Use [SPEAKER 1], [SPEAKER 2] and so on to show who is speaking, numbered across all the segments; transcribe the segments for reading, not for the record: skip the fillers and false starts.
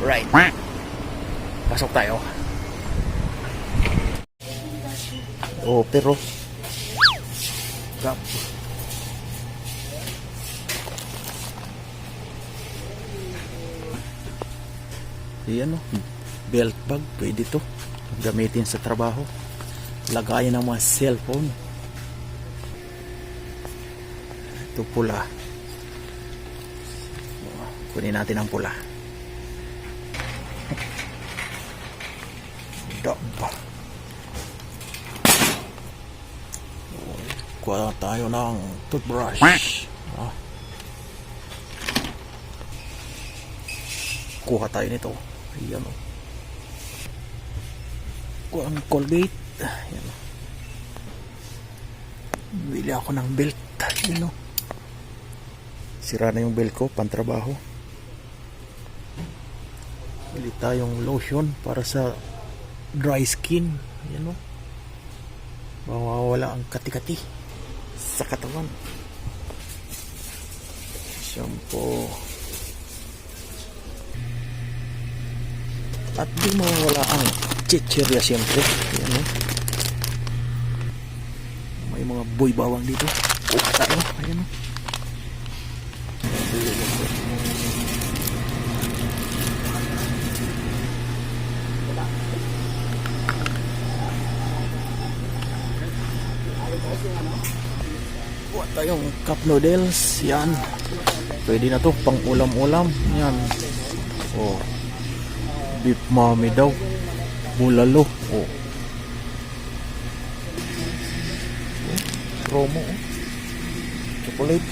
[SPEAKER 1] Right. Pasok tayo. Oh, pero gap. Yan, belt bag, pwede to gamitin sa trabaho, lagayan ng mga cellphone. Ito pula, kunin natin ang pula. Daba, kuha tayo ng toothbrush. Kuha tayo nito. Ayan o. Kuha ang Colgate. Ayan o. Bili ako ng belt. Ayan o. Sira na yung belt ko, pantrabaho. Bili tayong lotion para sa dry skin. Ayan o. Mawawala ang kati-kati sa katawan. Shampoo. At di mawawala ang chichirya siyempre. Ayan o. May mga boy bawang dito. Kuha tayo. Ayan o. Kuha tayong cup noodles. Yan. Pwede na to pang ulam-ulam. Yan. Oh. Beef mami daw. Bulalo. Oh. Promo. Oh. Chocolate.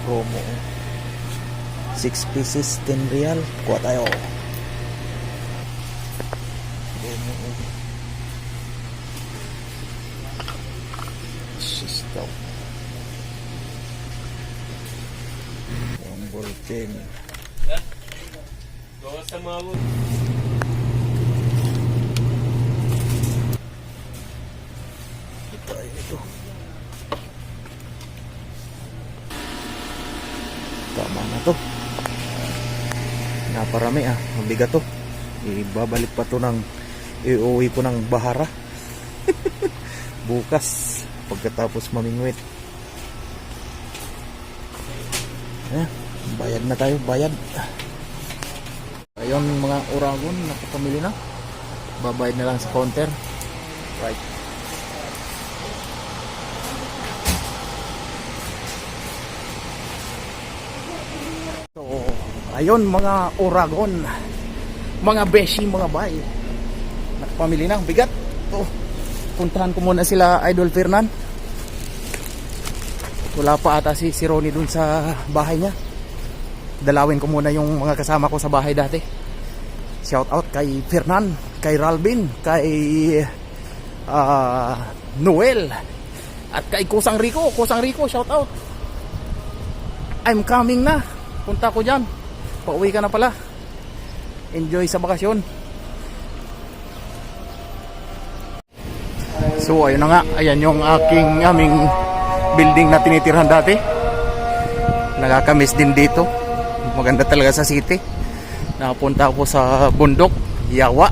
[SPEAKER 1] Promo. 6 pieces, 10 real. Kuha tayo. Promo. Sis daw. Bulletin.
[SPEAKER 2] Gawa sa mawag.
[SPEAKER 1] Ito ay ito. Tama na to. Naparami mabigat to. Ibabalik pa to ng iuwi ko ng Bahara. Bukas pagkatapos mamingwit. Bayad na tayo, bayad. Ayun mga uragon, nakapamili na. Babayad na lang sa counter. Right. So, ayun mga uragon, mga beshi, mga bay. Nakapamili na, bigat. So, puntahan ko muna sila Idol Fernan. Wala pa ata si Ronnie dun sa bahay niya. Dalawin ko muna yung mga kasama ko sa bahay dati. Shout out kay Fernan, kay Ralvin, kay Noel, at kay Kusang Rico. Kusang Rico, shout out. I'm coming na. Punta ko dyan. Pauwi ka na pala. Enjoy sa bakasyon. So ayun na nga. Ayan yung aming building na tinitirhan dati. Nakakamiss din dito. Maganda talaga sa city. Napunta ako sa bundok, Yawa.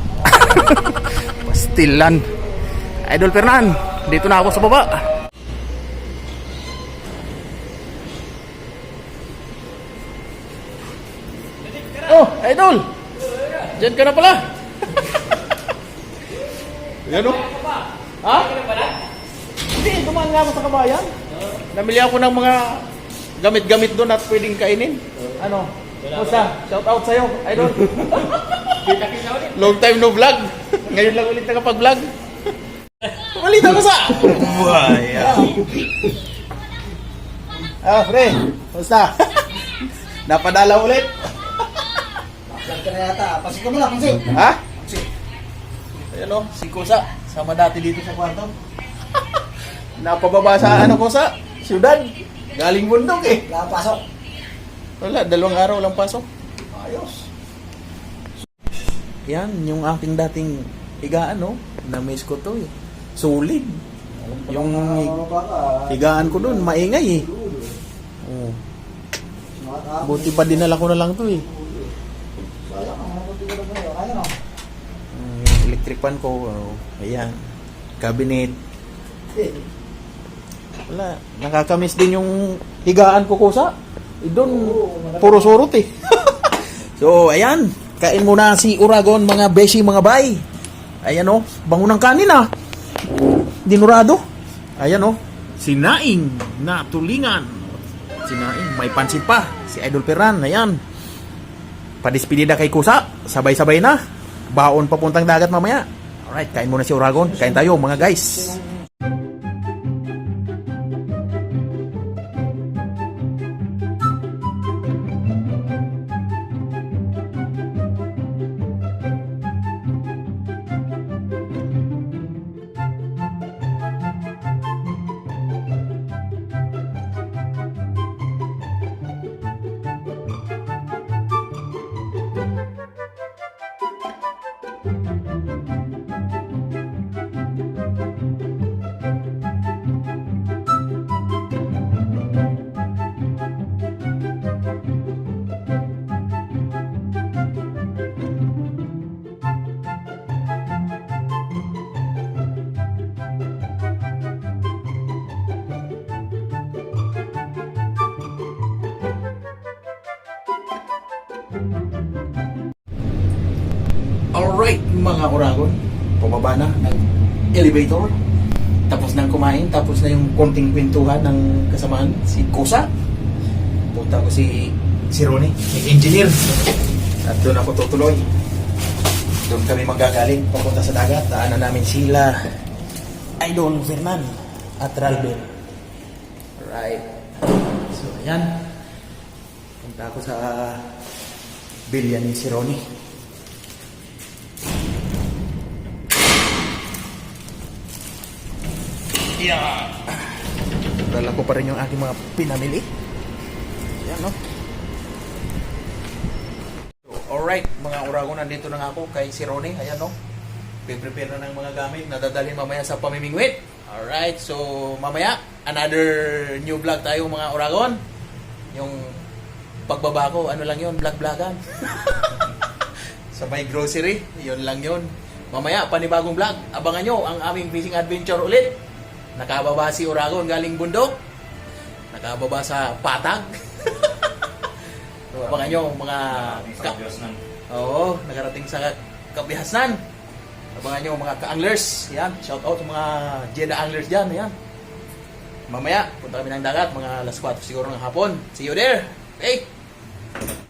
[SPEAKER 1] Pastilan. Idol Fernan, dito na ako sa baba. Oh, Idol. Diyan ka na pala. Yan o. Ha? Hindi, dumaan nga ako sa kabayan. Namili ako ng mga gamit-gamit doon at pwedeng kainin. Ano? Musta? Shout out sa'yo, Idol.
[SPEAKER 2] Kita-kita ulit.
[SPEAKER 1] Long time no vlog. Ngayon lang ulit nakapag-vlog. Malita ko sa! Buhay. Pre. Musta? Napadala ulit.
[SPEAKER 3] Vlog ka na yata. Pasok ka mo lang, Pansi.
[SPEAKER 1] Ha?
[SPEAKER 3] Pansi.
[SPEAKER 1] Ayan o, si Kusa. Sama dati dito sa kwarto. Napababa sa Kusa? Siyudad. Galing bundok eh.
[SPEAKER 3] Wala pasok.
[SPEAKER 1] Wala, 2 araw lang pasok.
[SPEAKER 3] Ayos.
[SPEAKER 1] Yan, yung aking dating higaan, no? Na-miss ko to eh. Solid. Yung higaan ko doon, maingay eh. Oh. Buti pa dinala ko na lang to eh.
[SPEAKER 3] Sayang, ang mga buti ko lang ngayon. Ayan o.
[SPEAKER 1] Yung electric fan ko, ayan. Cabinet. Wala, nakakamiss din yung higaan ko kusa. Doon, puro surot eh. So, ayan. Kain muna si Uragon, mga beshi, mga bay. Ayan o, bango ng kanin ah. Dinurado. Ayan o, sinaing na tulingan. Sinaing, may pansit pa. Si Idol Peran, ayan. Padispedida kay Kusa, sabay-sabay na. Baon papuntang dagat mamaya. Alright, kain muna si Uragon. Kain tayo mga guys. Alright, mga Uragon. Pumaba na ng elevator. Tapos nang kumain, tapos na yung konting kwentuhan ng kasamaan, si Kusa. Punta ko si Ronnie, yung engineer. At doon ako tutuloy. Doon kami magagaling papunta sa dagat. Daanan namin sila Idol Fernan at Ralben. Alright. So, ayan. Punta ako sa bilya ni si Ronnie. Yeah. Dala ko pa rin yung aking mga pinamili. Yan, no? So, alright, mga Uragon, nandito na nga ako kay si Ronnie. Ayan, no? Prepare na ng mga gamit na dadalhin mamaya sa pamimingwit. Alright, so mamaya, another new vlog tayo mga Uragon. Yung pagbaba ko, ano lang yun, vlog-vlogan. Sa may grocery, yun lang yun. Mamaya, panibagong vlog. Abangan nyo ang aming fishing adventure ulit. Nakababa si Uragon galing bundok. Nakababa sa patag. So, abangan nyo mga... Oo, nakarating sa Kabihasnan. Abangan nyo mga ka-anglers. Yan, shout out sa mga Jeddah anglers dyan. Yan. Mamaya, punta kami ng dagat. Mga alas 4 siguro ng hapon. See you there. Okay.